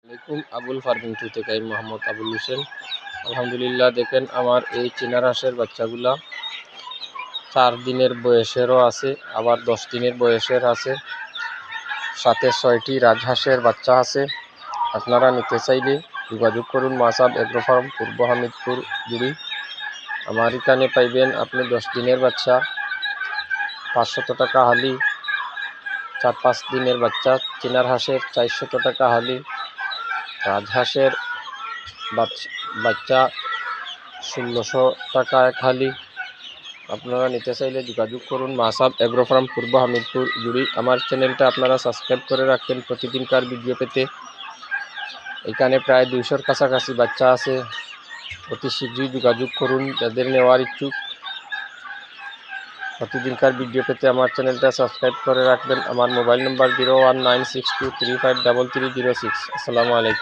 আলাইকুম Abul farming two থেকে আমি মোহাম্মদ আবুল হোসেন। আলহামদুলিল্লাহ, দেখেন আমার এই চীনার হাঁসের বাচ্চাগুলা 4 দিনের বয়সেরও আছে, আবার 10 দিনের বয়সের আছে, সাথে 6টি রাজহাঁসের বাচ্চা আছে। আপনারা নিতে চাইলে যোগাযোগ করুন মাসাব এগ্রো ফার্ম, পূর্ব হামিদপুর জুড়ি। আমার এখানে পাইবেন আপনি 10 দিনের বাচ্চা 500 টাকা হালি, 4-5 দিনের বাচ্চা চীনার হাঁসের 400 টাকা হালি, রাজহাঁসের বাচ্চা 1600 টাকা এক হালি। আপনারা নিতে চাইলে যোগাযোগ করুন মাসাব এগ্রো ফার্ম, পূর্ব হামিদপুর জুড়ি। আমার চ্যানেলটা আপনারা সাবস্ক্রাইব করে রাখবেন প্রতিদিনকার ভিডিও পেতে। এখানে প্রায় 200-র কাছাকাছি বাচ্চা আছে। অতি শীঘ্রই যোগাযোগ করুন যাদের নেওয়ার ইচ্ছুক। প্রতিদিনকার ভিডিও পেতে আমার চ্যানেলটা সাবস্ক্রাইব করে রাখবেন। আমার মোবাইল নম্বর 01962353306। আসসালামু আলাইকুম।